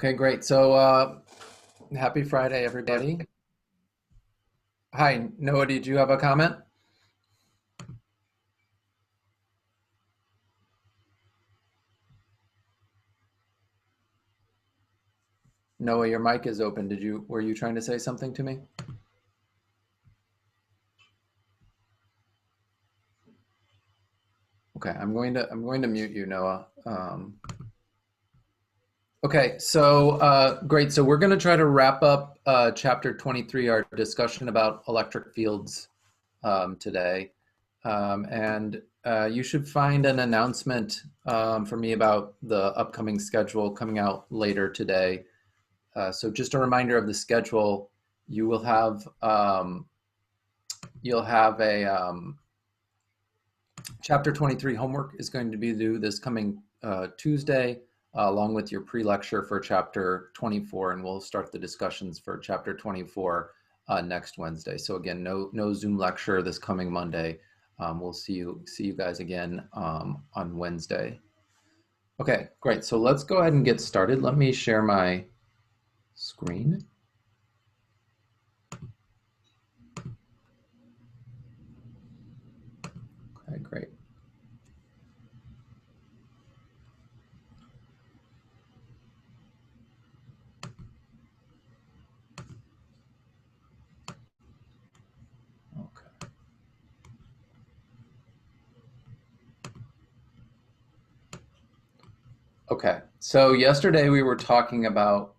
Okay, great. Happy Friday, everybody. Hi, Noah, did you have a comment? Noah, your mic is open. Were you trying to say something to me? Okay, I'm going to mute you, Noah. Okay, great. So we're going to try to wrap up chapter 23, our discussion about electric fields today. You should find an announcement for me about the upcoming schedule coming out later today. So just a reminder of the schedule, you will have you'll have a chapter 23 homework is going to be due this coming Tuesday, along with your pre-lecture for chapter 24, and we'll start the discussions for chapter 24 next Wednesday. So again, no Zoom lecture this coming Monday. We'll see you guys again on Wednesday. Okay, great. So let's go ahead and get started. Let me share my screen. Okay, great. Okay. Okay, so yesterday we were talking about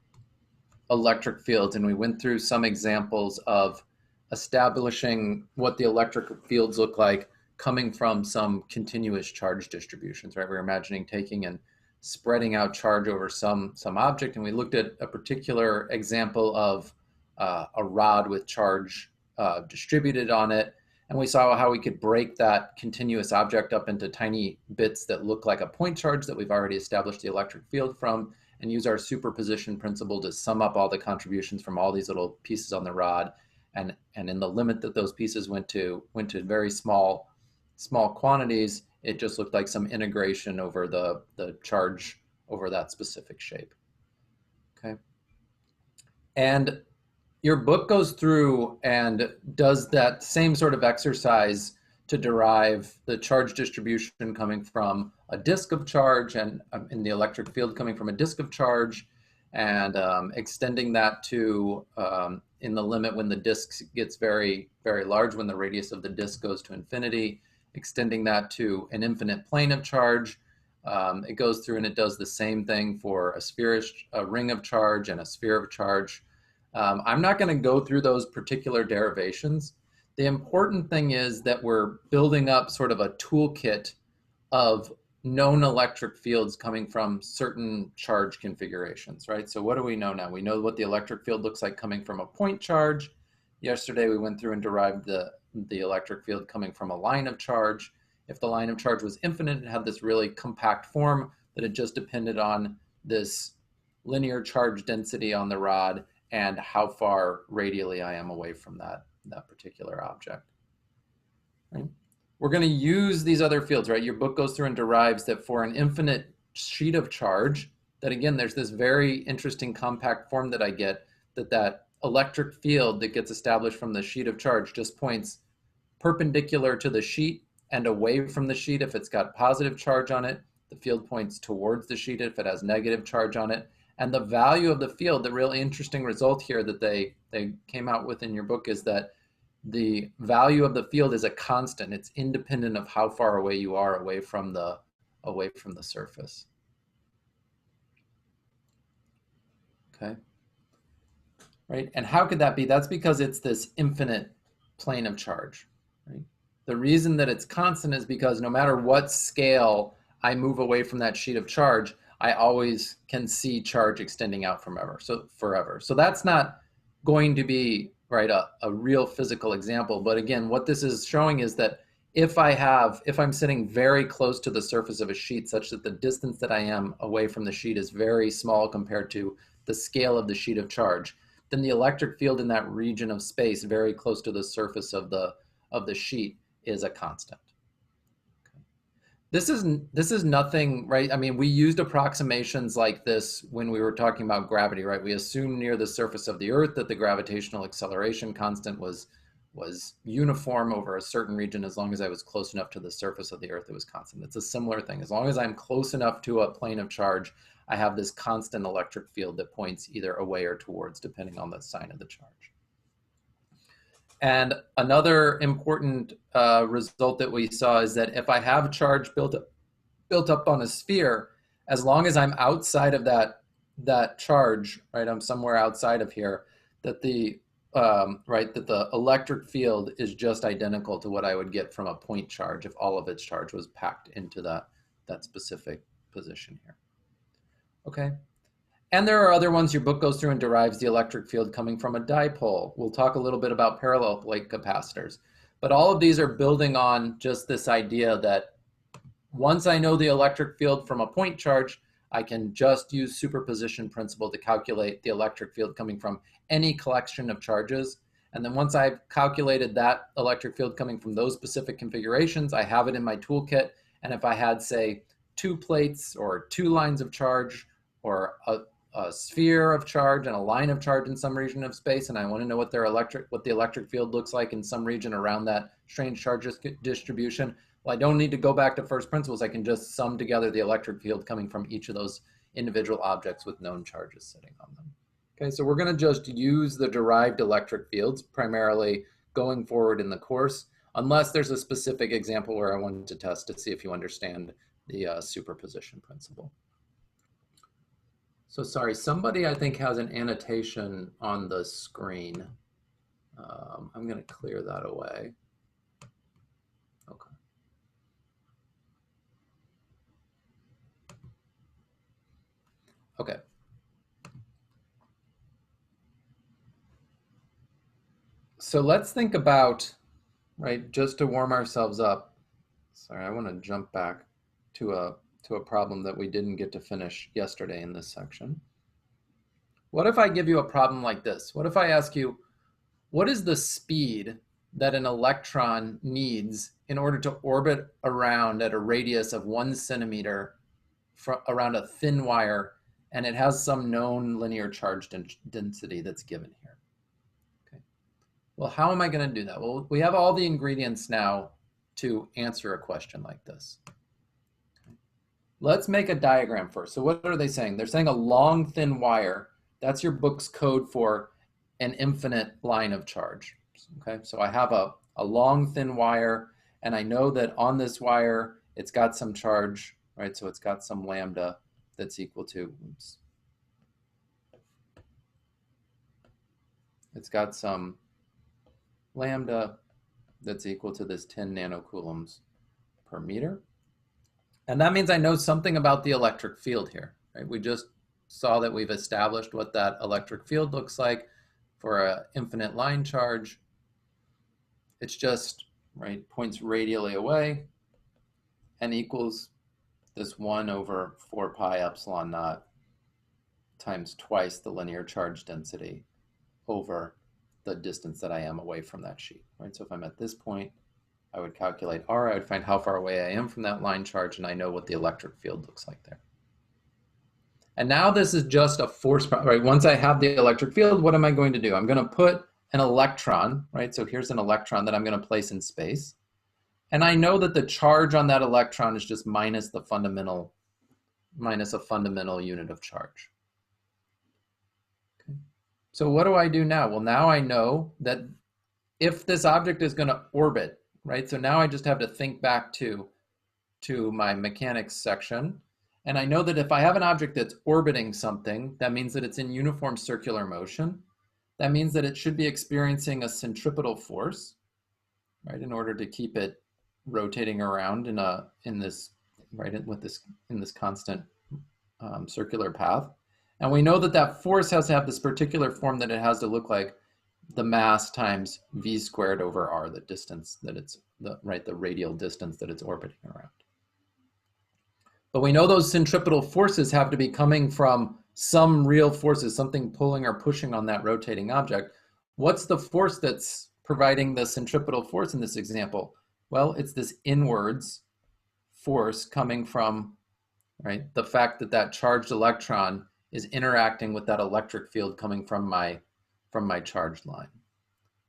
electric fields and we went through some examples of establishing what the electric fields look like coming from some continuous charge distributions, right? We were imagining taking and spreading out charge over some object, and we looked at a particular example of a rod with charge distributed on it, and we saw how we could break that continuous object up into tiny bits that look like a point charge that we've already established the electric field from, and use our superposition principle to sum up all the contributions from all these little pieces on the rod. And in the limit that those pieces went to very small quantities, it just looked like some integration over the charge over that specific shape. Okay. And your book goes through and does that same sort of exercise to derive the charge distribution coming from a disk of charge and in the electric field coming from a disk of charge, and extending that to in the limit when the disk gets very, very large, when the radius of the disk goes to infinity, extending that to an infinite plane of charge. It goes through and it does the same thing for a ring of charge and a sphere of charge. I'm not going to go through those particular derivations. The important thing is that we're building up sort of a toolkit of known electric fields coming from certain charge configurations, right? So what do we know now? We know what the electric field looks like coming from a point charge. Yesterday we went through and derived the electric field coming from a line of charge. If the line of charge was infinite, it had this really compact form that it just depended on this linear charge density on the rod and how far radially I am away from that particular object. Right? We're going to use these other fields, right? Your book goes through and derives that for an infinite sheet of charge, that again, there's this very interesting compact form that I get, that electric field that gets established from the sheet of charge just points perpendicular to the sheet and away from the sheet if it's got positive charge on it. The field points towards the sheet if it has negative charge on it. And the value of the field, the really interesting result here that they came out with in your book, is that the value of the field is a constant. It's independent of how far away you are away from the surface. Okay. Right. And how could that be? That's because it's this infinite plane of charge. Right. The reason that it's constant is because no matter what scale I move away from that sheet of charge, I always can see charge extending out forever. So that's not going to be, right, a real physical example. But again, what this is showing is that if I'm sitting very close to the surface of a sheet such that the distance that I am away from the sheet is very small compared to the scale of the sheet of charge, then the electric field in that region of space very close to the surface of the sheet is a constant. This is nothing, right? I mean, we used approximations like this when we were talking about gravity, right? We assumed near the surface of the Earth that the gravitational acceleration constant was uniform over a certain region. As long as I was close enough to the surface of the Earth, it was constant. It's a similar thing. As long as I'm close enough to a plane of charge, I have this constant electric field that points either away or towards, depending on the sign of the charge. And another important result that we saw is that if I have charge built up on a sphere, as long as I'm outside of that charge, right, I'm somewhere outside of here, that the that the electric field is just identical to what I would get from a point charge if all of its charge was packed into that specific position here. Okay. And there are other ones. Your book goes through and derives the electric field coming from a dipole. We'll talk a little bit about parallel plate capacitors. But all of these are building on just this idea that once I know the electric field from a point charge, I can just use superposition principle to calculate the electric field coming from any collection of charges. And then once I've calculated that electric field coming from those specific configurations, I have it in my toolkit. And if I had, say, 2 plates or 2 lines of charge or a sphere of charge and a line of charge in some region of space, and I want to know what the electric field looks like in some region around that strange charge distribution, well, I don't need to go back to first principles. I can just sum together the electric field coming from each of those individual objects with known charges sitting on them. Okay, so we're going to just use the derived electric fields primarily going forward in the course, unless there's a specific example where I wanted to test to see if you understand the superposition principle. So sorry, somebody I think has an annotation on the screen. I'm going to clear that away. Okay. Okay. So let's think about, right, just to warm ourselves up. Sorry, I want to jump back to a problem that we didn't get to finish yesterday in this section. What if I give you a problem like this? What if I ask you, what is the speed that an electron needs in order to orbit around at a radius of 1 centimeter around a thin wire, and it has some known linear charge density that's given here? Okay. Well, how am I going to do that? Well, we have all the ingredients now to answer a question like this. Let's make a diagram first. So what are they saying? They're saying a long, thin wire. That's your book's code for an infinite line of charge. Okay, so I have a long, thin wire, and I know that on this wire, it's got some charge, right? So it's got some lambda that's equal to, oops. It's got some lambda that's equal to this 10 nanocoulombs per meter. And that means I know something about the electric field here, right? We just saw that we've established what that electric field looks like for an infinite line charge. It's just, right, points radially away and equals this 1 over 4 pi epsilon naught times twice the linear charge density over the distance that I am away from that sheet, right? So if I'm at this point, I would calculate R, I would find how far away I am from that line charge, and I know what the electric field looks like there. And now this is just a force problem, right? Once I have the electric field, what am I going to do? I'm going to put an electron, right? So here's an electron that I'm going to place in space. And I know that the charge on that electron is just minus a fundamental unit of charge. Okay. So what do I do now? Well, now I know that if this object is going to orbit, right? So now I just have to think back to my mechanics section. And I know that if I have an object that's orbiting something, that means that it's in uniform circular motion. That means that it should be experiencing a centripetal force, right? In order to keep it rotating around in this constant circular path. And we know that that force has to have this particular form, that it has to look like the mass times v squared over r, the distance that it's, the radial distance that it's orbiting around. But we know those centripetal forces have to be coming from some real forces, something pulling or pushing on that rotating object. What's the force that's providing the centripetal force in this example? Well, it's this inwards force coming from, right, the fact that that charged electron is interacting with that electric field coming from my charged line.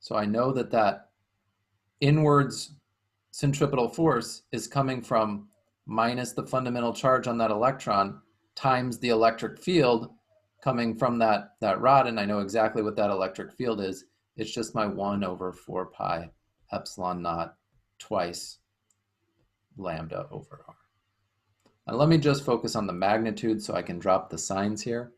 So I know that that inwards centripetal force is coming from minus the fundamental charge on that electron times the electric field coming from that rod, and I know exactly what that electric field is. It's just my 1/4 pi epsilon naught twice lambda over r. Now let me just focus on the magnitude so I can drop the signs here.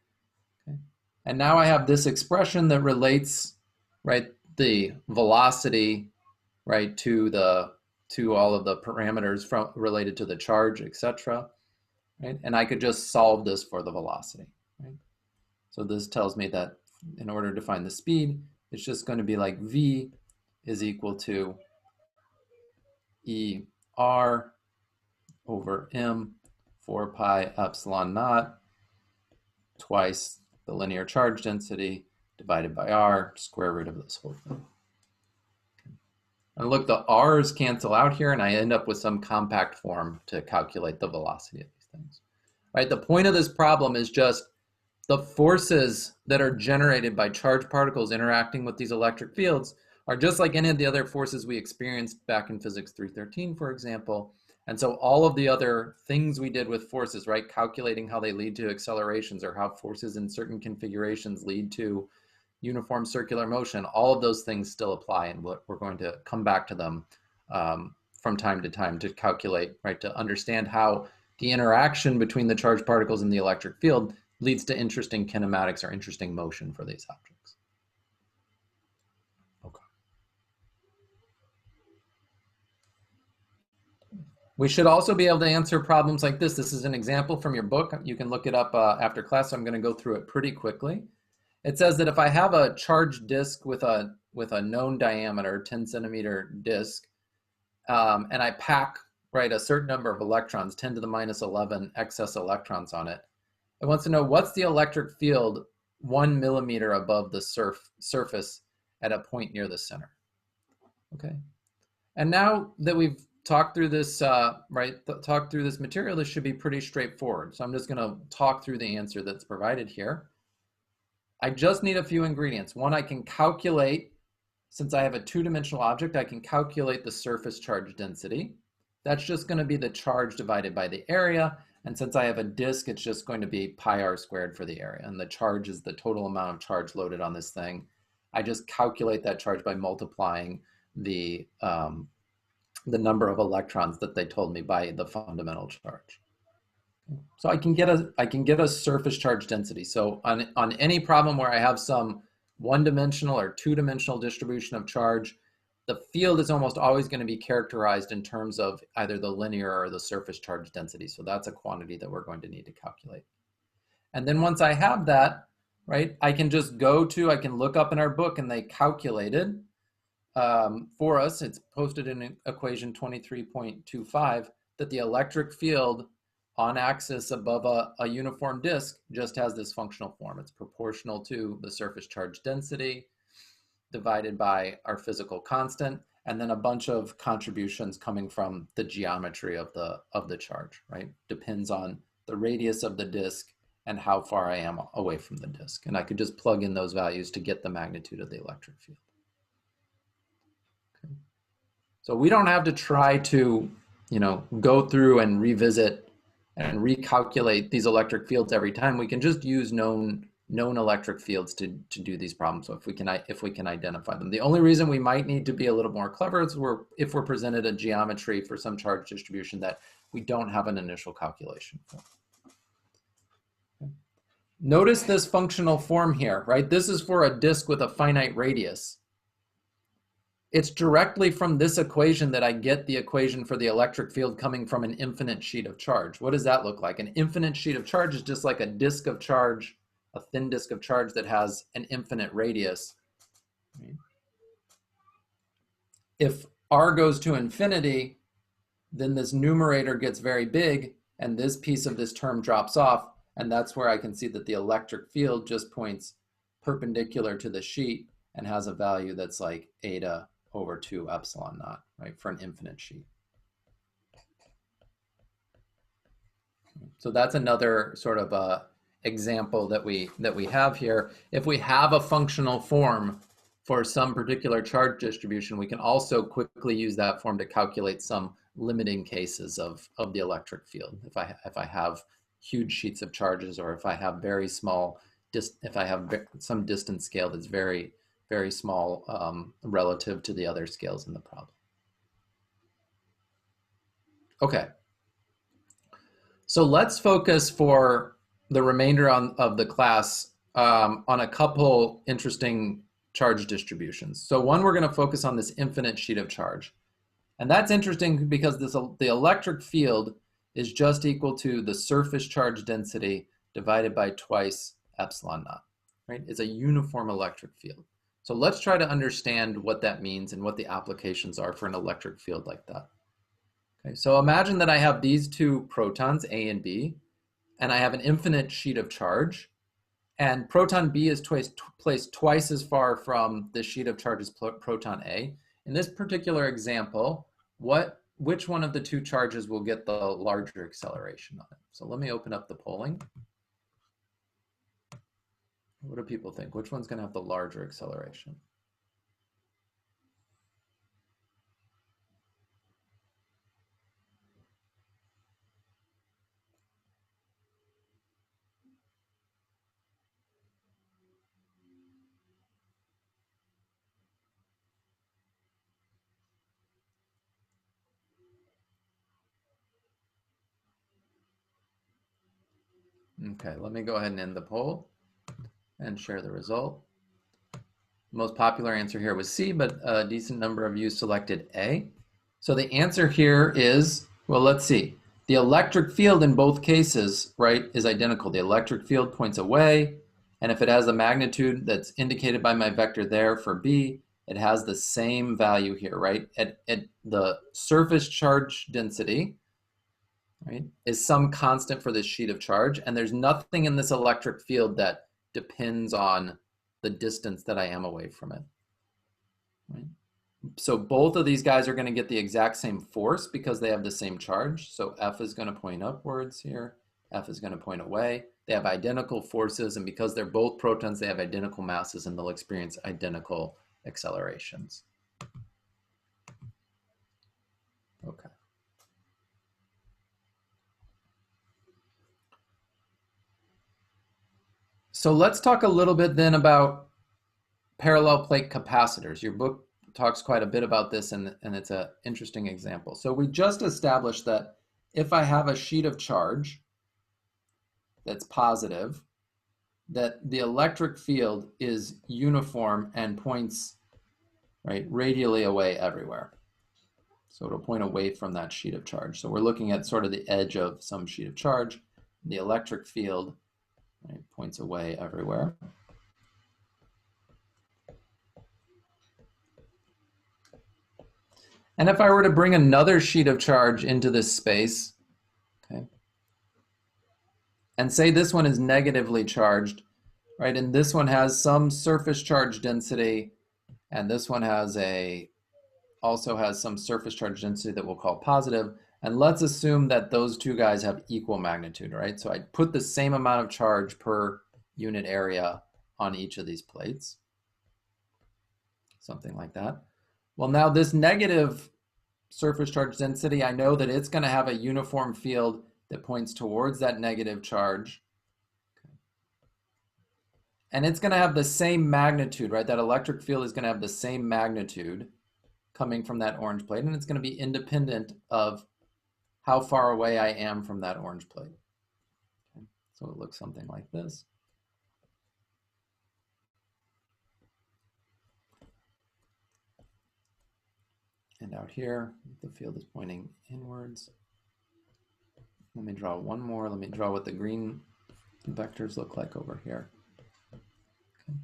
Okay. And now I have this expression that relates, right, the velocity, right, to all of the parameters related to the charge, etc. Right? And I could just solve this for the velocity. Right? So this tells me that in order to find the speed, it's just going to be like v is equal to ER over m 4 pi epsilon naught twice the linear charge density divided by r, square root of this whole thing. And look, the r's cancel out here, and I end up with some compact form to calculate the velocity of these things. Right? The point of this problem is just the forces that are generated by charged particles interacting with these electric fields are just like any of the other forces we experienced back in Physics 313, for example. And so all of the other things we did with forces, right, calculating how they lead to accelerations or how forces in certain configurations lead to uniform circular motion, all of those things still apply, and we're going to come back to them from time to time to calculate, right, to understand how the interaction between the charged particles and the electric field leads to interesting kinematics or interesting motion for these objects. Okay. We should also be able to answer problems like this. This is an example from your book. You can look it up after class. So I'm going to go through it pretty quickly. It says that if I have a charged disk with a known diameter, 10 centimeter disk, and I pack, right, a certain number of electrons, 10 to the minus 11 excess electrons on it, it wants to know what's the electric field 1 millimeter above the surface at a point near the center. Okay. And now that we've talked through this, talked through this material, this should be pretty straightforward. So I'm just going to talk through the answer that's provided here. I just need a few ingredients. One, I can calculate, since I have a two-dimensional object, I can calculate the surface charge density. That's just going to be the charge divided by the area. And since I have a disk, it's just going to be pi r squared for the area. And the charge is the total amount of charge loaded on this thing. I just calculate that charge by multiplying the number of electrons that they told me by the fundamental charge. So I can get a surface charge density. So on any problem where I have some one-dimensional or two-dimensional distribution of charge, the field is almost always going to be characterized in terms of either the linear or the surface charge density. So that's a quantity that we're going to need to calculate. And then once I have that, right, I can just I can look up in our book, and they calculated for us, it's posted in equation 23.25, that the electric field on axis above a uniform disk just has this functional form. It's proportional to the surface charge density divided by our physical constant, and then a bunch of contributions coming from the geometry of the charge, right? Depends on the radius of the disk and how far I am away from the disk. And I could just plug in those values to get the magnitude of the electric field. Okay. So we don't have to try to, go through and revisit and recalculate these electric fields every time. We can just use known electric fields to do these problems. So if we can identify them. The only reason we might need to be a little more clever is if we're presented a geometry for some charge distribution that we don't have an initial calculation for. Okay. Notice this functional form here, right? This is for a disk with a finite radius. It's directly from this equation that I get the equation for the electric field coming from an infinite sheet of charge. What does that look like? An infinite sheet of charge is just like a disk of charge, a thin disk of charge that has an infinite radius. If r goes to infinity, then this numerator gets very big, and this piece of this term drops off, and that's where I can see that the electric field just points perpendicular to the sheet and has a value that's like eta over 2 epsilon naught, right, for an infinite sheet. So that's another sort of example that we have here. If we have a functional form for some particular charge distribution, we can also quickly use that form to calculate some limiting cases of the electric field. If I have huge sheets of charges, or if I have very small, if I have some distance scale that's very, very small relative to the other scales in the problem. Okay. So let's focus for the remainder of the class on a couple interesting charge distributions. So one, we're going to focus on this infinite sheet of charge. And that's interesting because the electric field is just equal to the surface charge density divided by twice epsilon naught, right? It's a uniform electric field. So let's try to understand what that means and what the applications are for an electric field like that. Okay, so imagine that I have these two protons, A and B, and I have an infinite sheet of charge, and proton B is placed twice as far from the sheet of charge as proton A. In this particular example, which one of the two charges will get the larger acceleration on it? So let me open up the polling. What do people think? Which one's going to have the larger acceleration? Okay, let me go ahead and end the poll and share the result. Most popular answer here was C, but a decent number of you selected A. So the answer here is, well, let's see. The electric field in both cases, right, is identical. The electric field points away, and if it has a magnitude that's indicated by my vector there for B, it has the same value here, right? At the surface charge density, right, is some constant for this sheet of charge, and there's nothing in this electric field that depends on the distance that I am away from it, right? So both of these guys are going to get the exact same force because they have the same charge. So F is going to point upwards here. F is going to point away. They have identical forces, and because they're both protons, they have identical masses, and they'll experience identical accelerations. Okay. So let's talk a little bit then about parallel plate capacitors. Your book talks quite a bit about this, and it's an interesting example. So we just established that if I have a sheet of charge that's positive, that the electric field is uniform and points, right, radially away everywhere. So it'll point away from that sheet of charge. So we're looking at sort of the edge of some sheet of charge. The electric field, right, points away everywhere. And if I were to bring another sheet of charge into this space, okay, and say this one is negatively charged, right, and this one has some surface charge density, and this one has also has some surface charge density that we'll call positive, and let's assume that those two guys have equal magnitude, right? So I put the same amount of charge per unit area on each of these plates, something like that. Well, now this negative surface charge density, I know that it's going to have a uniform field that points towards that negative charge. And it's going to have the same magnitude, right? That electric field is going to have the same magnitude coming from that orange plate, and it's going to be independent of how far away I am from that orange plate. Okay. So it looks something like this. And out here, the field is pointing inwards. Let me draw one more. Let me draw what the green vectors look like over here. Okay.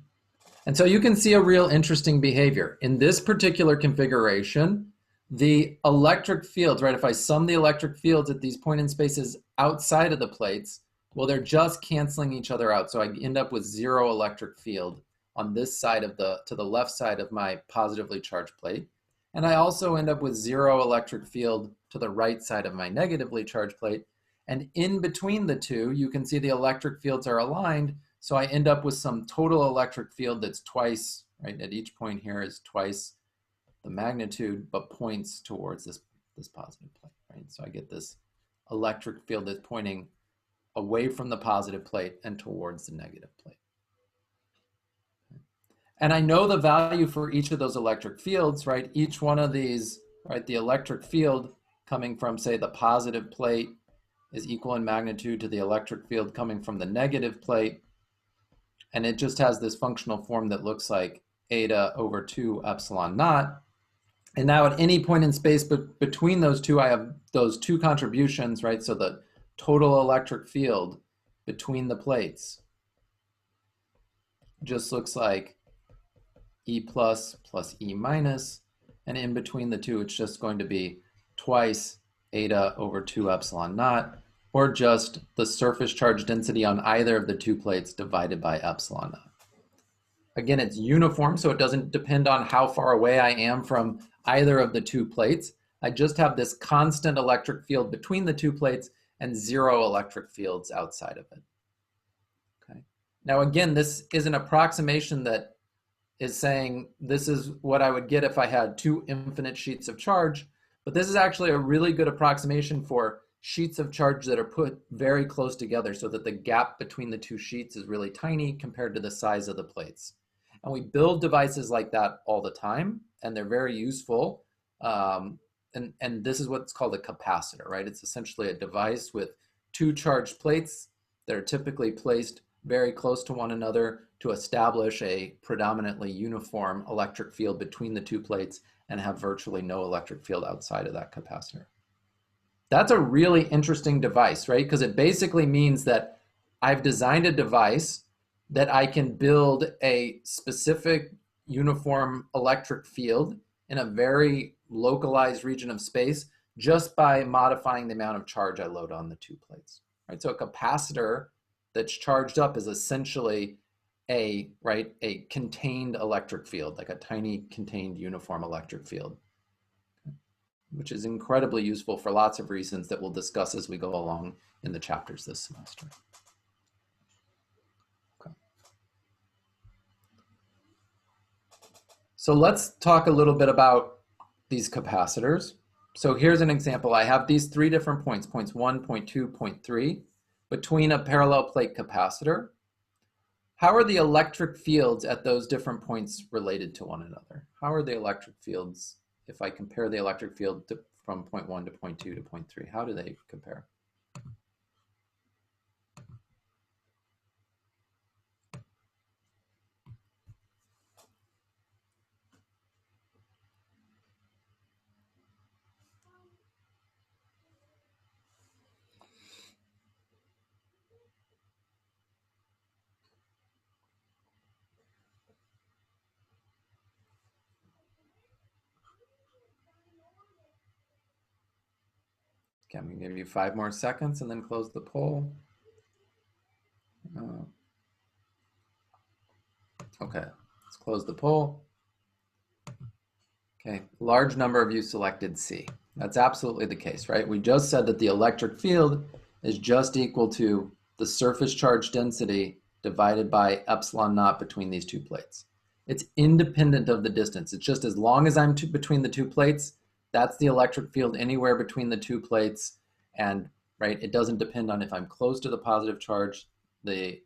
And so you can see a real interesting behavior. In this particular configuration, the electric fields, right, if I sum the electric fields at these point in spaces outside of the plates, well, they're just canceling each other out. So I end up with zero electric field on this side of to the left side of my positively charged plate. And I also end up with zero electric field to the right side of my negatively charged plate. And in between the two, you can see the electric fields are aligned. So I end up with some total electric field that's twice, right? At each point here is twice the magnitude, but points towards this positive plate, right? So I get this electric field that's pointing away from the positive plate and towards the negative plate. And I know the value for each of those electric fields, right? Each one of these, right? The electric field coming from, say, the positive plate is equal in magnitude to the electric field coming from the negative plate. And it just has this functional form that looks like eta over 2 epsilon naught. And now at any point in space between those two, I have those two contributions, right? So the total electric field between the plates just looks like E plus E minus, and in between the two, it's just going to be twice eta over 2 epsilon naught, or just the surface charge density on either of the two plates divided by epsilon naught. Again, it's uniform, so it doesn't depend on how far away I am from either of the two plates. I just have this constant electric field between the two plates and 0 electric fields outside of it. Okay. Now, again, this is an approximation that is saying this is what I would get if I had two infinite sheets of charge, but this is actually a really good approximation for sheets of charge that are put very close together so that the gap between the two sheets is really tiny compared to the size of the plates. And we build devices like that all the time, and they're very useful. And this is what's called a capacitor, right? It's essentially a device with two charged plates that are typically placed very close to one another to establish a predominantly uniform electric field between the two plates and have virtually no electric field outside of that capacitor. That's a really interesting device, right? Because it basically means that I've designed a device that I can build a specific uniform electric field in a very localized region of space just by modifying the amount of charge I load on the two plates, right? So a capacitor that's charged up is essentially a contained electric field, like a tiny contained uniform electric field, which is incredibly useful for lots of reasons that we'll discuss as we go along in the chapters this semester. Okay. So let's talk a little bit about these capacitors. So here's an example. I have these three different points, points 1, point 2, point 3, between a parallel plate capacitor. How are the electric fields at those different points related to one another? How are the electric fields, if I compare the electric field from point 1 to point 2 to point 3, how do they compare? Okay, I'm going to give you 5 more seconds and then close the poll. Okay, let's close the poll. Okay, large number of you selected C. That's absolutely the case, right? We just said that the electric field is just equal to the surface charge density divided by epsilon naught between these two plates. It's independent of the distance. It's just as long as I'm between the two plates, that's the electric field anywhere between the two plates. And right, it doesn't depend on if I'm close to the positive charge, the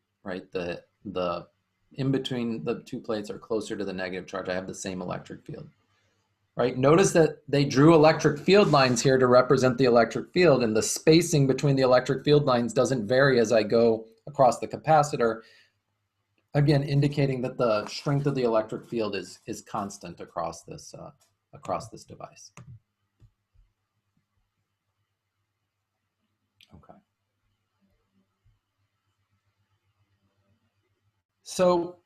in between the two plates are closer to the negative charge. I have the same electric field. Right? Notice that they drew electric field lines here to represent the electric field, and the spacing between the electric field lines doesn't vary as I go across the capacitor, again indicating that the strength of the electric field is constant across this device. Okay. So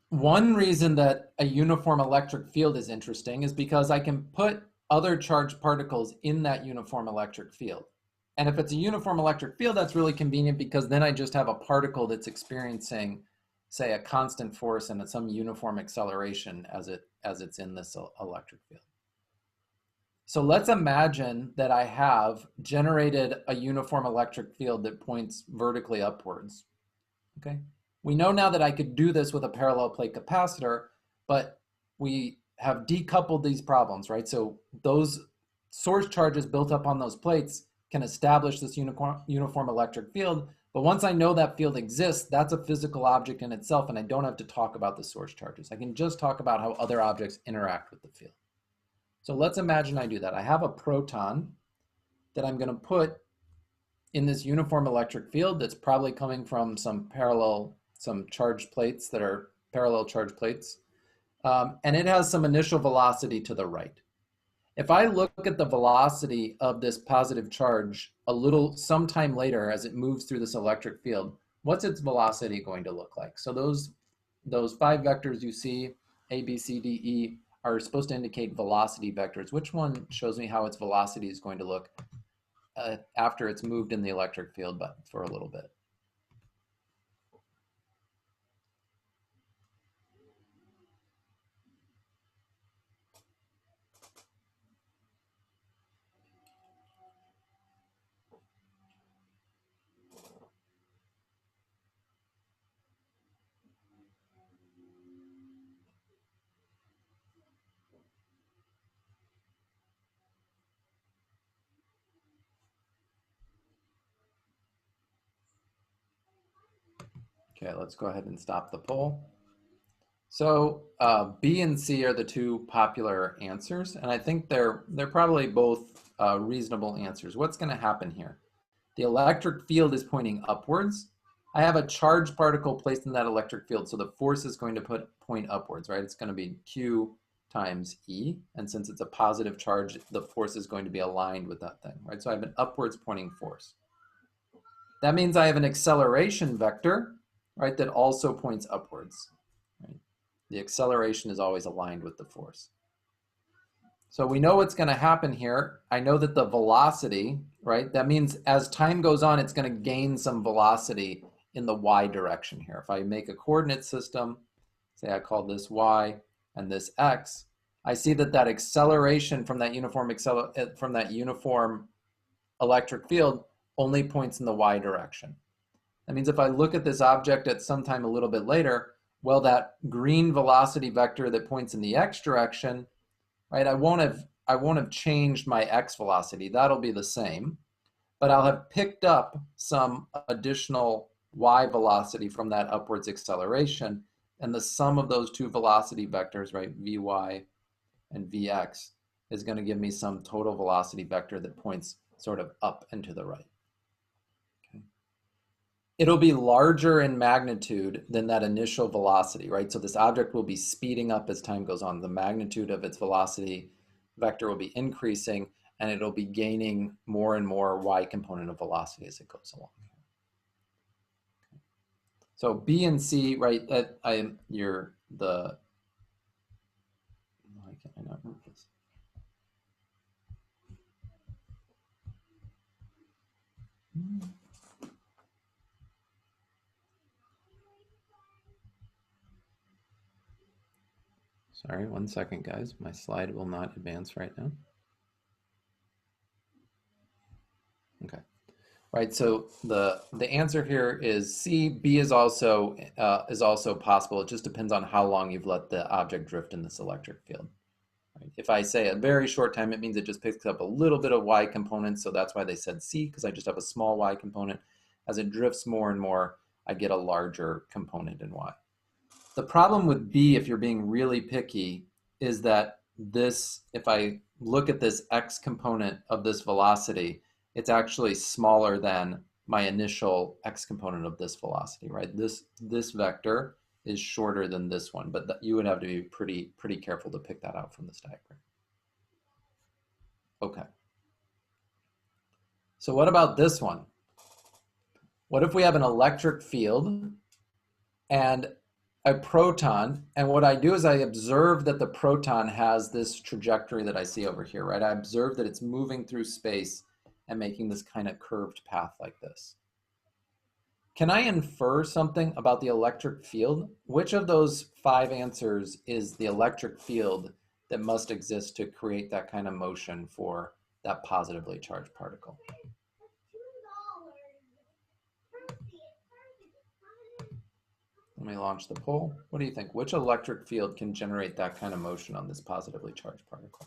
one reason that a uniform electric field is interesting is because I can put other charged particles in that uniform electric field. And if it's a uniform electric field, that's really convenient because then I just have a particle that's experiencing, say, a constant force and some uniform acceleration as it's in this electric field. So let's imagine that I have generated a uniform electric field that points vertically upwards. Okay. We know now that I could do this with a parallel plate capacitor, but we have decoupled these problems, right? So those source charges built up on those plates can establish this uniform electric field. But once I know that field exists, that's a physical object in itself, and I don't have to talk about the source charges. I can just talk about how other objects interact with the field. So let's imagine I do that. I have a proton that I'm going to put in this uniform electric field that's probably coming from some charged plates that are parallel charge plates. And it has some initial velocity to the right. If I look at the velocity of this positive charge sometime later as it moves through this electric field, what's its velocity going to look like? So those 5 vectors you see, A, B, C, D, E, are supposed to indicate velocity vectors. Which one shows me how its velocity is going to look after it's moved in the electric field but for a little bit? Okay, let's go ahead and stop the poll. So B and C are the 2 popular answers, and I think they're probably both reasonable answers. What's going to happen here? The electric field is pointing upwards. I have a charged particle placed in that electric field, so the force is going to point upwards, right? It's going to be Q times E, and since it's a positive charge, the force is going to be aligned with that thing, right? So I have an upwards pointing force. That means I have an acceleration vector, right, that also points upwards, right? The acceleration is always aligned with the force. So we know what's going to happen here. I know that the velocity, right, that means as time goes on, it's going to gain some velocity in the y direction here. If I make a coordinate system, say I call this y and this x, I see that that acceleration from that uniform electric field only points in the y direction. That means if I look at this object at some time a little bit later, well, that green velocity vector that points in the x direction, right, I won't have changed my x velocity. That'll be the same, but I'll have picked up some additional y velocity from that upwards acceleration, and the sum of those 2 velocity vectors, right, vy and vx, is going to give me some total velocity vector that points sort of up and to the right. It'll be larger in magnitude than that initial velocity, right? So this object will be speeding up as time goes on. The magnitude of its velocity vector will be increasing, and it'll be gaining more and more y component of velocity as it goes along. So B and C, right? Why can I not move this? Sorry, 1 second, guys. My slide will not advance right now. Okay. Right, so the answer here is C. B is also possible. It just depends on how long you've let the object drift in this electric field. Right? If I say a very short time, it means it just picks up a little bit of y components, so that's why they said C, because I just have a small y component. As it drifts more and more, I get a larger component in y. The problem with B, if you're being really picky, is that if I look at this x component of this velocity, it's actually smaller than my initial x component of this velocity, right? This vector is shorter than this one, but you would have to be pretty careful to pick that out from this diagram. Okay. So what about this one? What if we have an electric field and a proton, and what I do is I observe that the proton has this trajectory that I see over here, right? I observe that it's moving through space and making this kind of curved path like this. Can I infer something about the electric field? Which of those 5 answers is the electric field that must exist to create that kind of motion for that positively charged particle. Let me launch the poll. What do you think? Which electric field can generate that kind of motion on this positively charged particle?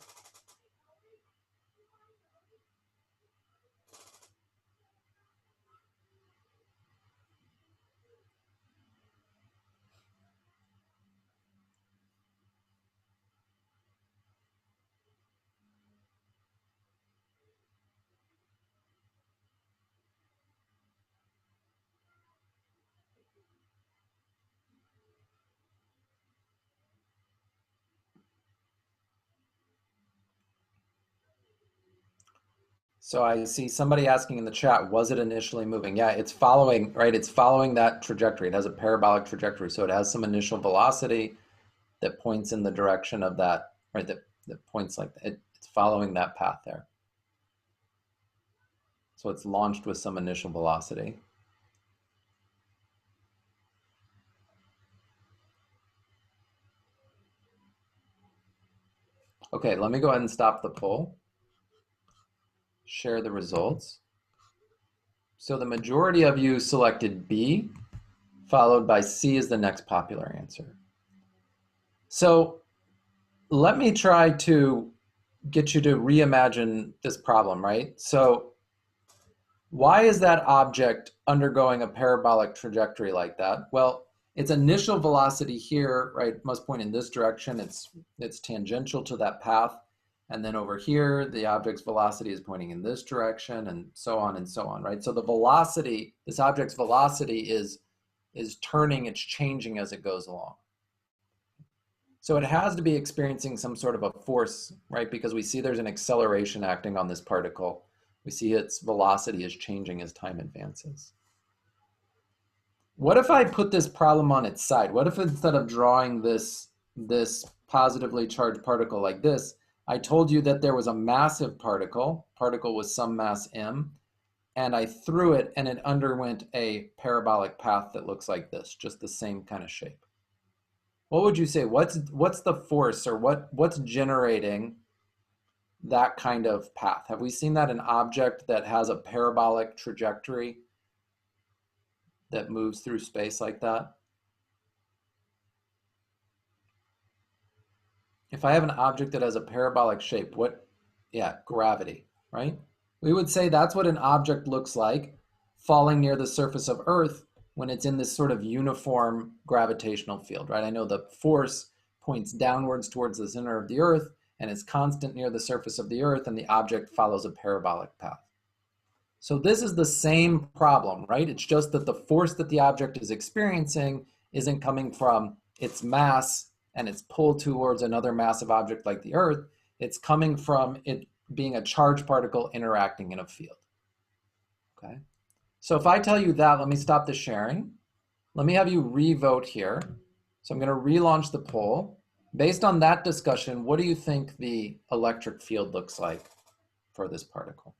So I see somebody asking in the chat, was it initially moving? Yeah, it's following, right? It's following that trajectory. It has a parabolic trajectory. So it has some initial velocity that points in the direction of that, right? That points like that. It's following that path there. So it's launched with some initial velocity. Okay, let me go ahead and stop the poll. Share the results. So the majority of you selected B, followed by C as the next popular answer. So let me try to get you to reimagine this problem, right? So why is that object undergoing a parabolic trajectory like that? Well, its initial velocity here, right, must point in this direction. It's tangential to that path. And then over here, the object's velocity is pointing in this direction, and so on, right? So the velocity, this object's velocity is turning, it's changing as it goes along. So it has to be experiencing some sort of a force, right? Because we see there's an acceleration acting on this particle. We see its velocity is changing as time advances. What if I put this problem on its side? What if instead of drawing this positively charged particle like this, I told you that there was a massive particle with some mass m, and I threw it and it underwent a parabolic path that looks like this, just the same kind of shape. What would you say? What's the force, or what's generating that kind of path? Have we seen that an object that has a parabolic trajectory that moves through space like that? If I have an object that has a parabolic shape, yeah, gravity, right? We would say that's what an object looks like falling near the surface of Earth when it's in this sort of uniform gravitational field, right? I know the force points downwards towards the center of the Earth and is constant near the surface of the Earth, and the object follows a parabolic path. So this is the same problem, right? It's just that the force that the object is experiencing isn't coming from its mass and its pull towards another massive object like the Earth. It's coming from it being a charged particle interacting in a field. Okay. So if I tell you that, let me stop the sharing. Let me have you re-vote here. So I'm going to relaunch the poll. Based on that discussion, what do you think the electric field looks like for this particle?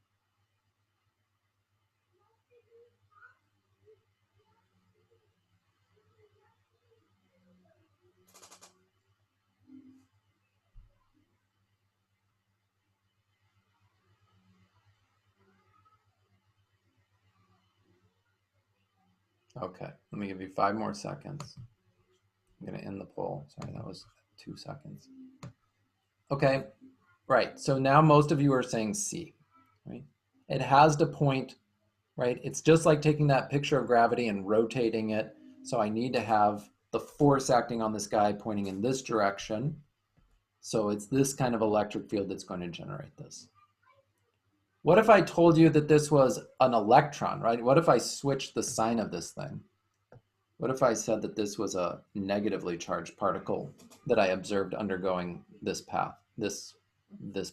Okay, let me give you 5 more seconds. I'm going to end the poll. Sorry, that was 2 seconds. Okay, right. So now most of you are saying C, right? It has to point, right? It's just like taking that picture of gravity and rotating it. So I need to have the force acting on this guy pointing in this direction. So it's this kind of electric field that's going to generate this. What if I told you that this was an electron, right? What if I switched the sign of this thing? What if I said that this was a negatively charged particle that I observed undergoing this path, this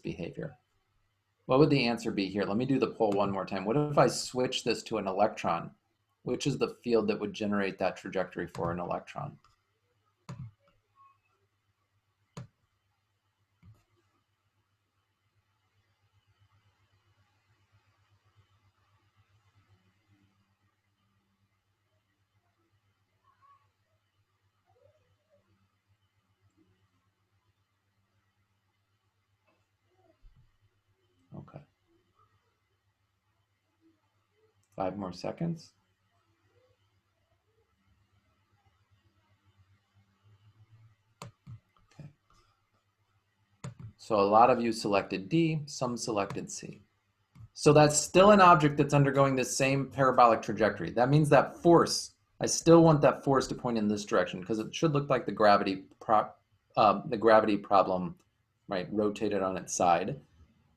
behavior? What would the answer be here? Let me do the poll one more time. What if I switch this to an electron? Which is the field that would generate that trajectory for an electron? 5 more seconds. Okay. So a lot of you selected D, some selected C. So that's still an object that's undergoing the same parabolic trajectory. That means that force, I still want that force to point in this direction because it should look like the gravity problem, right, rotated on its side.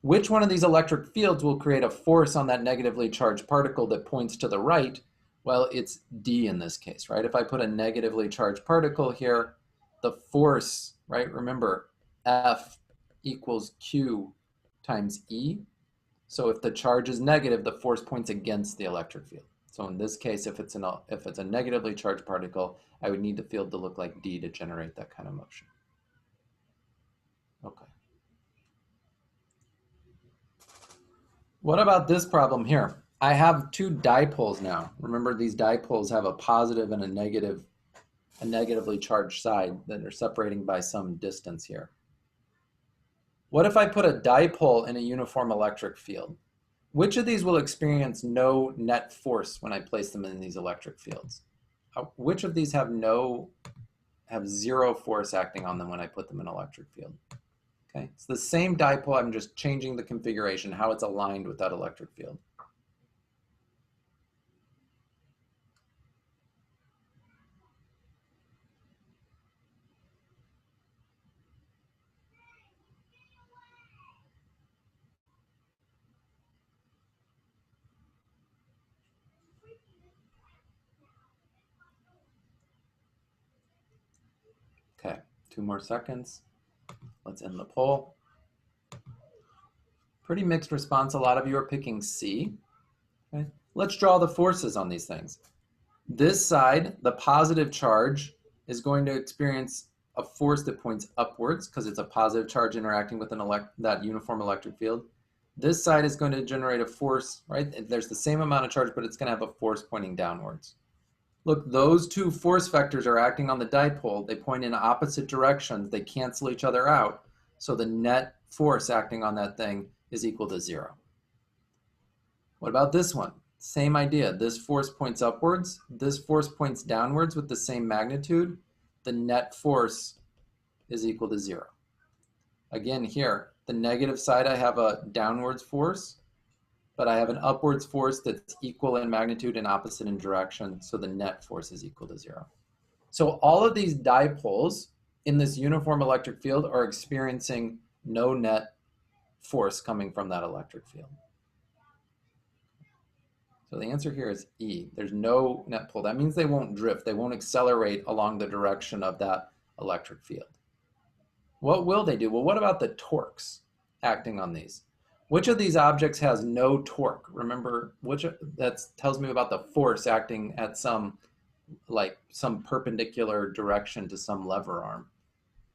Which one of these electric fields will create a force on that negatively charged particle that points to the right? Well, it's D in this case, right? If I put a negatively charged particle here, the force, right, remember, F equals Q times E. So if the charge is negative, the force points against the electric field. So in this case, if it's a negatively charged particle, I would need the field to look like D to generate that kind of motion. Okay. What about this problem here? I have two dipoles now. Remember, these dipoles have a positive and a negatively charged side that are separating by some distance here. What if I put a dipole in a uniform electric field? Which of these will experience no net force when I place them in these electric fields? Which of these have zero force acting on them when I put them in an electric field? Okay, it's the same dipole, I'm just changing the configuration, how it's aligned with that electric field. Okay, 2 more seconds. Let's end the poll. Pretty mixed response. A lot of you are picking C. Okay. Let's draw the forces on these things. This side, the positive charge, is going to experience a force that points upwards because it's a positive charge interacting with that uniform electric field. This side is going to generate a force, right? There's the same amount of charge, but it's going to have a force pointing downwards. Look, those two force vectors are acting on the dipole. They point in opposite directions. They cancel each other out. So the net force acting on that thing is equal to 0. What about this one? Same idea. This force points upwards. This force points downwards with the same magnitude. The net force is equal to 0. Again, here, the negative side, I have a downwards force, but I have an upwards force that's equal in magnitude and opposite in direction, so the net force is equal to 0. So all of these dipoles in this uniform electric field are experiencing no net force coming from that electric field. So the answer here is E. There's no net pull. That means they won't drift. They won't accelerate along the direction of that electric field. What will they do? Well, what about the torques acting on these? Which of these objects has no torque? Remember, that tells me about the force acting at some perpendicular direction to some lever arm.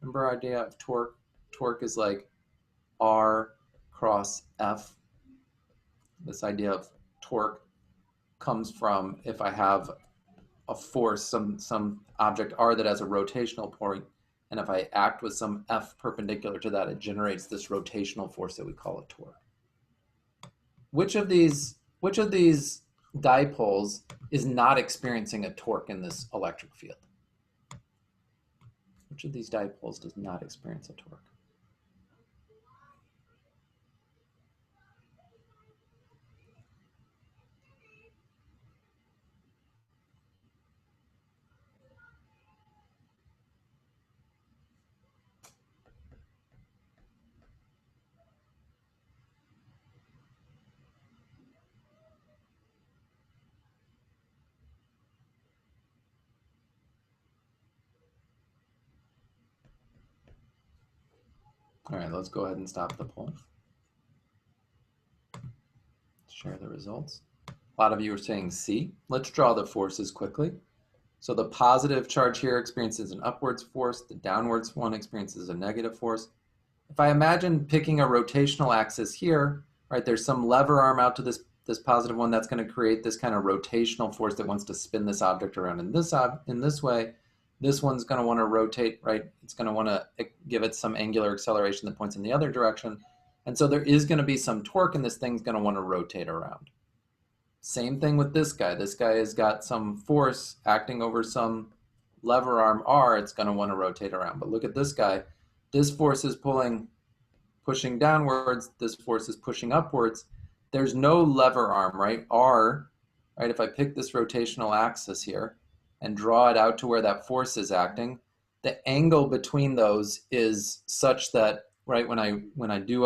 Remember our idea of torque? Torque is like R cross F. This idea of torque comes from if I have a force, some object R that has a rotational point, and if I act with some F perpendicular to that, it generates this rotational force that we call a torque. Which of these dipoles is not experiencing a torque in this electric field? Which of these dipoles does not experience a torque? All right, let's go ahead and stop the poll. Share the results. A lot of you are saying C. Let's draw the forces quickly. So the positive charge here experiences an upwards force. The downwards one experiences a negative force. If I imagine picking a rotational axis here, right, there's some lever arm out to this positive one that's going to create this kind of rotational force that wants to spin this object around in this way. This one's going to want to rotate, right? It's going to want to give it some angular acceleration that points in the other direction. And so there is going to be some torque, and this thing's going to want to rotate around. Same thing with this guy. This guy has got some force acting over some lever arm R. It's going to want to rotate around. But look at this guy. This force is pushing downwards. This force is pushing upwards. There's no lever arm, right? R, right? If I pick this rotational axis here and draw it out to where that force is acting, the angle between those is such that, right, when I do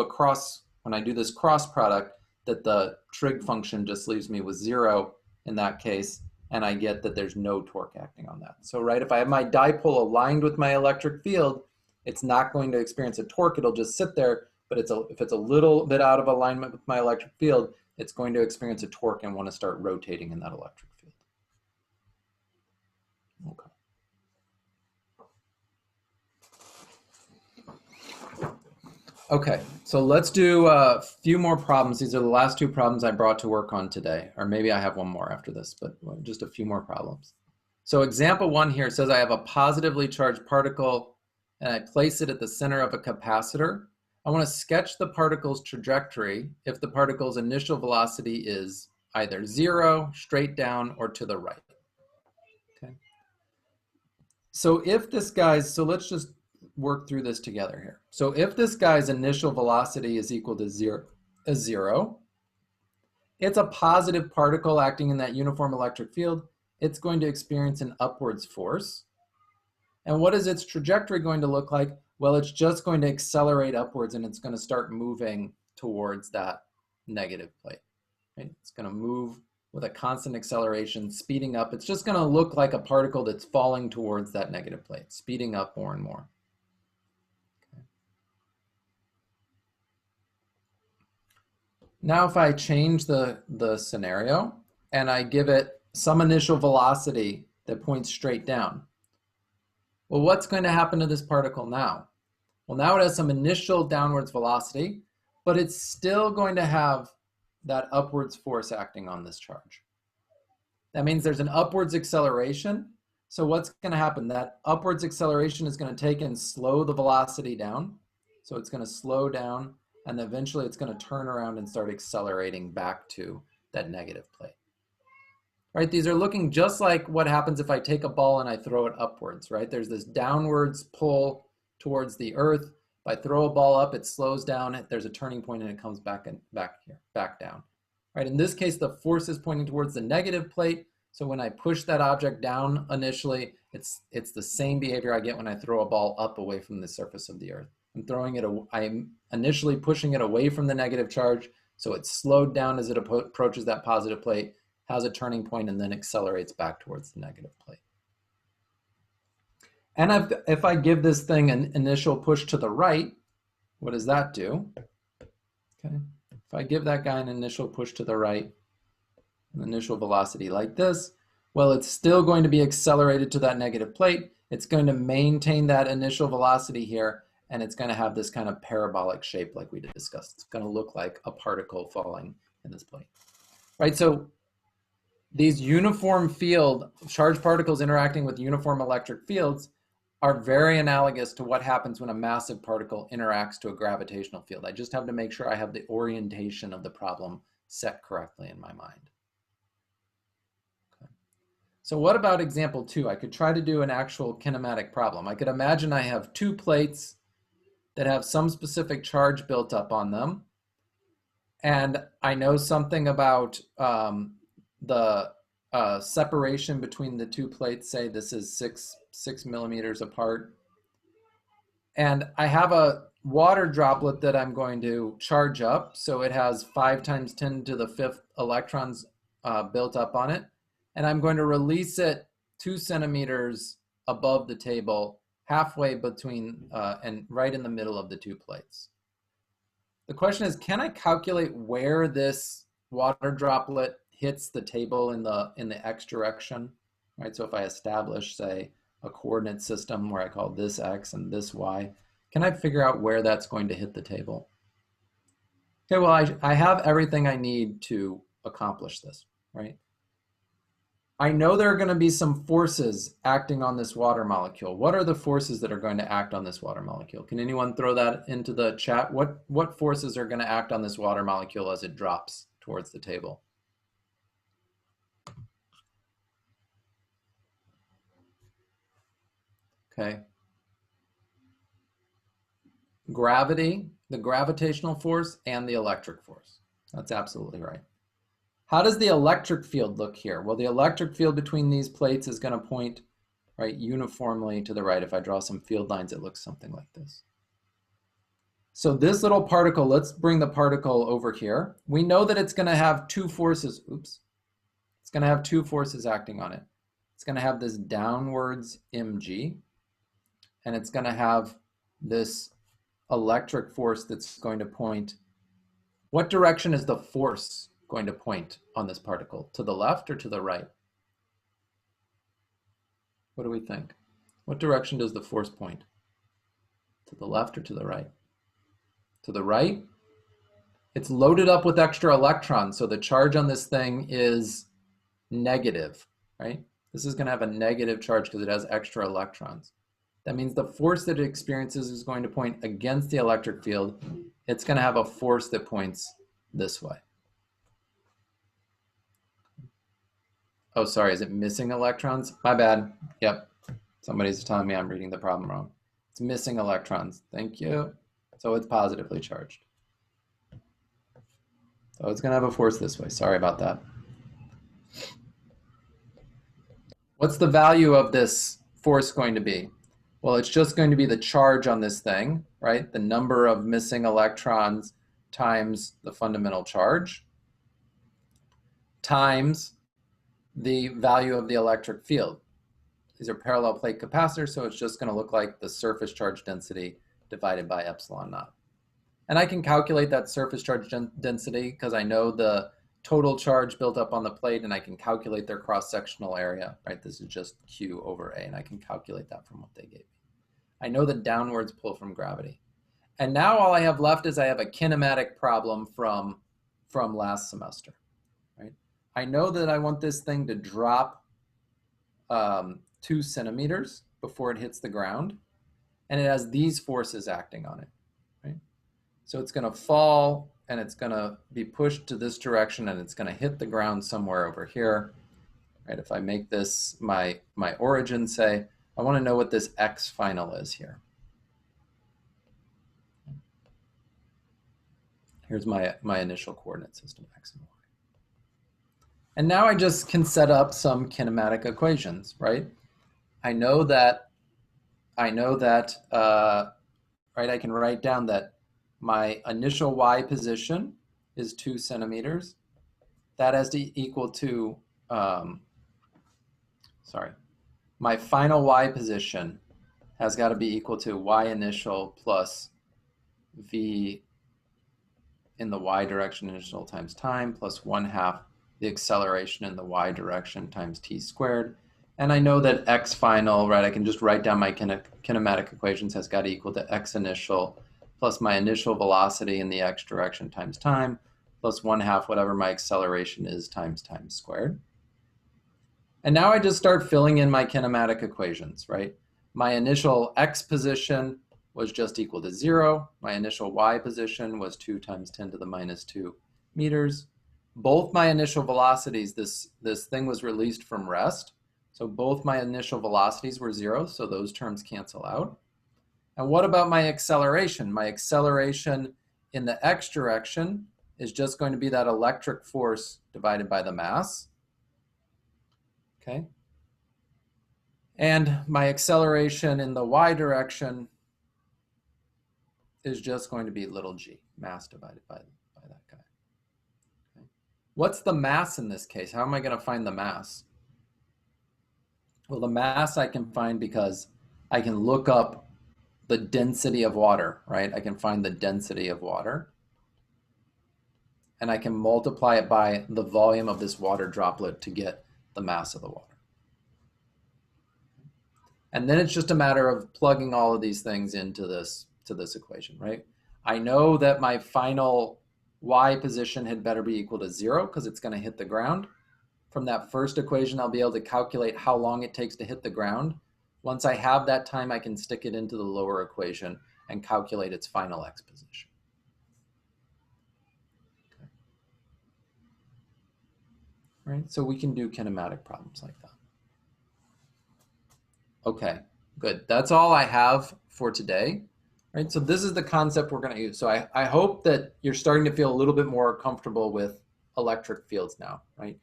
this cross product, that the trig function just leaves me with 0 in that case, and I get that there's no torque acting on that. So, right, if I have my dipole aligned with my electric field, it's not going to experience a torque, it'll just sit there, but if it's a little bit out of alignment with my electric field, it's going to experience a torque and want to start rotating in that electric field. Okay. Okay, so let's do a few more problems. These are the last two problems I brought to work on today, or maybe I have one more after this, but just a few more problems. So example 1 here says I have a positively charged particle and I place it at the center of a capacitor. I want to sketch the particle's trajectory if the particle's initial velocity is either 0, straight down, or to the right. Okay. So if this guy's, so let's just work through this together here. So if this guy's initial velocity is equal to zero, it's a positive particle acting in that uniform electric field. It's going to experience an upwards force. And what is its trajectory going to look like? Well, it's just going to accelerate upwards and it's going to start moving towards that negative plate. Right? It's going to move with a constant acceleration, speeding up. It's just going to look like a particle that's falling towards that negative plate, speeding up more and more. Now if I change the scenario and I give it some initial velocity that points straight down, well, what's going to happen to this particle now? Well, now it has some initial downwards velocity, but it's still going to have that upwards force acting on this charge. That means there's an upwards acceleration. So what's going to happen? That upwards acceleration is going to take and slow the velocity down. So it's going to slow down, and eventually it's going to turn around and start accelerating back to that negative plate. Right? These are looking just like what happens if I take a ball and I throw it upwards, right? There's this downwards pull towards the earth. If I throw a ball up, it slows down, there's a turning point and it comes back down. Right? In this case, the force is pointing towards the negative plate. So when I push that object down initially, it's the same behavior I get when I throw a ball up away from the surface of the earth. I'm initially pushing it away from the negative charge, so it's slowed down as it approaches that positive plate, has a turning point, and then accelerates back towards the negative plate. And if I give this thing an initial push to the right, what does that do? Okay. If I give that guy an initial push to the right, an initial velocity like this, well, it's still going to be accelerated to that negative plate. It's going to maintain that initial velocity here, and it's going to have this kind of parabolic shape like we discussed. It's going to look like a particle falling in this plate. Right, so these uniform field, charged particles interacting with uniform electric fields are very analogous to what happens when a massive particle interacts to a gravitational field. I just have to make sure I have the orientation of the problem set correctly in my mind. Okay. So what about example 2? I could try to do an actual kinematic problem. I could imagine I have two plates that have some specific charge built up on them. And I know something about the separation between the two plates. Say this is six millimeters apart. And I have a water droplet that I'm going to charge up. So it has 5 times 10 to the 5th electrons built up on it. And I'm going to release it 2 centimeters above the table, halfway between and right in the middle of the two plates. The question is, can I calculate where this water droplet hits the table in the x direction? Right. So if I establish, say, a coordinate system where I call this x and this y, can I figure out where that's going to hit the table? Okay. Well, I have everything I need to accomplish this. Right. I know there are going to be some forces acting on this water molecule. What are the forces that are going to act on this water molecule? Can anyone throw that into the chat? What forces are going to act on this water molecule as it drops towards the table? okay? Gravity, the gravitational force, and the electric force. That's absolutely right. How does the electric field look here? Well, the electric field between these plates is going to point right uniformly to the right. If I draw some field lines, it looks something like this. So this little particle, let's bring the particle over here. We know that it's going to have two forces. Oops. It's going to have two forces acting on it. It's going to have this downwards mg, and it's going to have this electric force that's going to point. What direction is the force going to point on this particle? To the left or to the right? What do we think? What direction does the force point? To the left or to the right? To the right. It's loaded up with extra electrons, so the charge on this thing is negative, right? This is going to have a negative charge because it has extra electrons. That means the force that it experiences is going to point against the electric field. It's going to have a force that points this way. Oh, sorry, is it missing electrons? My bad. Yep, somebody's telling me I'm reading the problem wrong. It's missing electrons. Thank you. So it's positively charged. So it's going to have a force this way. Sorry about that. What's the value of this force going to be? Well, it's just going to be the charge on this thing, right? The number of missing electrons times the fundamental charge times the value of the electric field. These are parallel plate capacitors, so it's just going to look like the surface charge density divided by epsilon naught. And I can calculate that surface charge density because I know the total charge built up on the plate, and I can calculate their cross-sectional area, right? This is just Q over A, and I can calculate that from what they gave me. I know the downwards pull from gravity. And now all I have left is I have a kinematic problem from last semester, right? I know that I want this thing to drop 2 centimeters before it hits the ground, and it has these forces acting on it, right? So it's going to fall, and it's going to be pushed to this direction, and it's going to hit the ground somewhere over here, right? If I make this my origin, say, I want to know what this x final is here. Here's my initial coordinate system, x and y. And now I just can set up some kinematic equations, right? I know that, right, I can write down that my initial y position is 2 centimeters. That has to equal to, my final y position has got to be equal to y initial plus v in the y direction initial times time plus 1/2 the acceleration in the y direction times t squared. And I know that x final, right, I can just write down my kinematic equations, has got to equal to x initial plus my initial velocity in the x direction times time plus 1/2 whatever my acceleration is times time squared. And now I just start filling in my kinematic equations, right? My initial x position was just equal to 0. My initial y position was 2 times 10 to the minus 2 meters. Both my initial velocities, this thing was released from rest. So both my initial velocities were 0, so those terms cancel out. And what about my acceleration? My acceleration in the x direction is just going to be that electric force divided by the mass. Okay. And my acceleration in the y direction is just going to be little g, mass divided by that guy. Okay. What's the mass in this case? How am I going to find the mass? Well, the mass I can find because I can look up the density of water, right? I can find the density of water. And I can multiply it by the volume of this water droplet to get the mass of the water. And then it's just a matter of plugging all of these things into this equation, right? I know that my final y position had better be equal to 0 because it's going to hit the ground. From that first equation, I'll be able to calculate how long it takes to hit the ground. Once I have that time, I can stick it into the lower equation and calculate its final x position. Okay. Right? So we can do kinematic problems like that. Okay, Good. That's all I have for today. Right. So this is the concept we're going to use. So I hope that you're starting to feel a little bit more comfortable with electric fields now, right?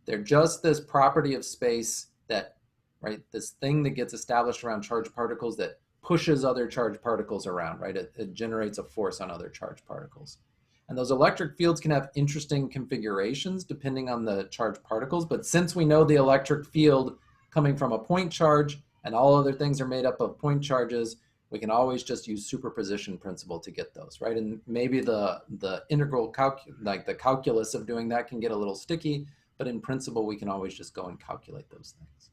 They're just this property of space that, right, this thing that gets established around charged particles that pushes other charged particles around, right? It generates a force on other charged particles. And those electric fields can have interesting configurations depending on the charged particles. But since we know the electric field coming from a point charge and all other things are made up of point charges, we can always just use superposition principle to get those, right? And maybe the integral like the calculus of doing that can get a little sticky, but in principle, we can always just go and calculate those things.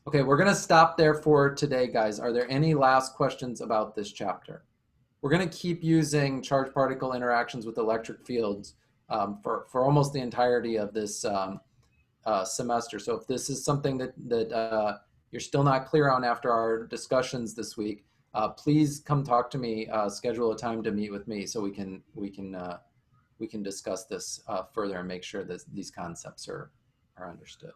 Okay, we're gonna stop there for today, guys. Are there any last questions about this chapter? We're gonna keep using charge particle interactions with electric fields for almost the entirety of this semester. So if this is something that you're still not clear on after our discussions this week, please come talk to me, schedule a time to meet with me so we can discuss this further and make sure that these concepts are understood.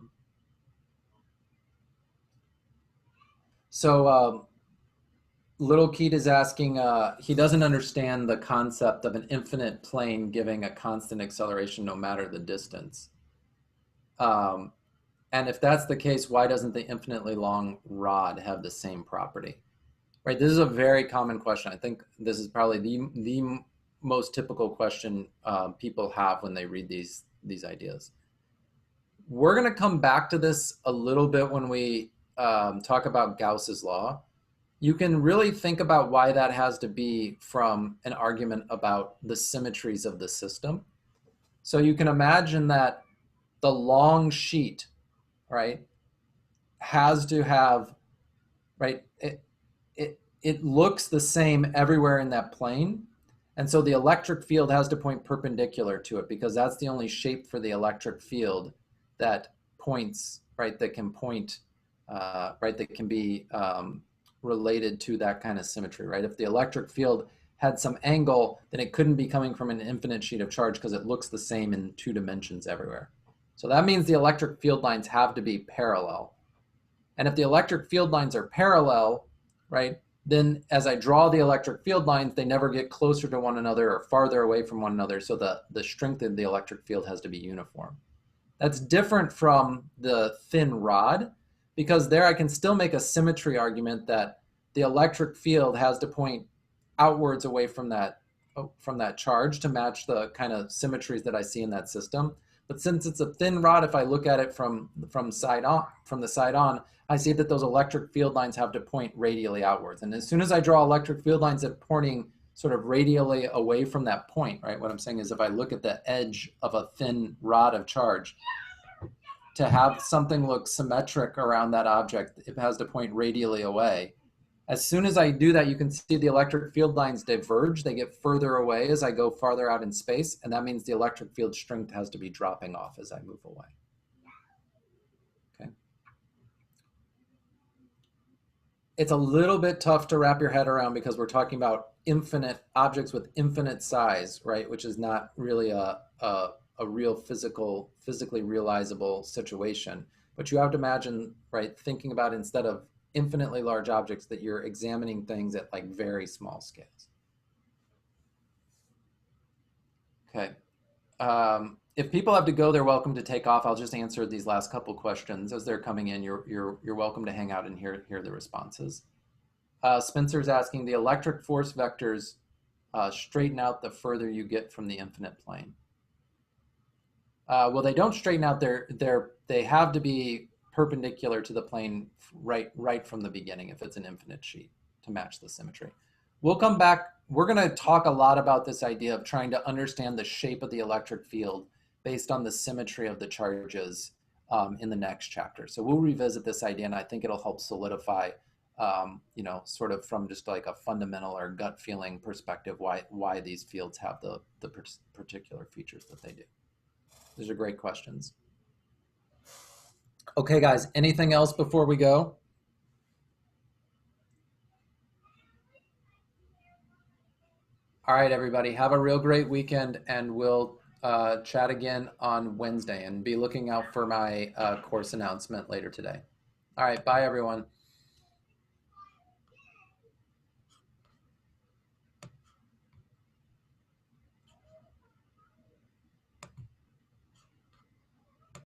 So Little Keat is asking, he doesn't understand the concept of an infinite plane giving a constant acceleration no matter the distance. And if that's the case, why doesn't the infinitely long rod have the same property? Right, this is a very common question. I think this is probably the most typical question people have when they read these ideas. We're going to come back to this a little bit when we talk about Gauss's law. You can really think about why that has to be from an argument about the symmetries of the system. So you can imagine that the long sheet, right, has to have, right, it looks the same everywhere in that plane. And so the electric field has to point perpendicular to it because that's the only shape for the electric field that points, right, that can point, right, that can be related to that kind of symmetry, right? If the electric field had some angle, then it couldn't be coming from an infinite sheet of charge because it looks the same in 2 dimensions everywhere. So that means the electric field lines have to be parallel. And if the electric field lines are parallel, right, then as I draw the electric field lines, they never get closer to one another or farther away from one another. So the strength of the electric field has to be uniform. That's different from the thin rod, because there I can still make a symmetry argument that the electric field has to point outwards away from that charge to match the kind of symmetries that I see in that system. But since it's a thin rod, if I look at it from the side on, I see that those electric field lines have to point radially outwards. And as soon as I draw electric field lines that pointing sort of radially away from that point, right? What I'm saying is if I look at the edge of a thin rod of charge, to have something look symmetric around that object, it has to point radially away. As soon as I do that, you can see the electric field lines diverge. They get further away as I go farther out in space, and that means the electric field strength has to be dropping off as I move away. Okay. It's a little bit tough to wrap your head around because we're talking about infinite objects with infinite size, right? Which is not really a real physically realizable situation. But you have to imagine, right, thinking about instead of infinitely large objects that you're examining things at like very small scales. Okay. If people have to go, they're welcome to take off. I'll just answer these last couple questions as they're coming in. You're welcome to hang out and hear the responses. Spencer's asking, the electric force vectors straighten out the further you get from the infinite plane. Well, they don't straighten out. They have to be perpendicular to the plane right from the beginning if it's an infinite sheet to match the symmetry. We'll come back. We're going to talk a lot about this idea of trying to understand the shape of the electric field based on the symmetry of the charges in the next chapter. So we'll revisit this idea, and I think it'll help solidify, sort of from just like a fundamental or gut feeling perspective, why these fields have the particular features that they do. These are great questions. Okay, guys, anything else before we go? All right, everybody, have a real great weekend, and we'll chat again on Wednesday, and be looking out for my course announcement later today. All right, bye, everyone.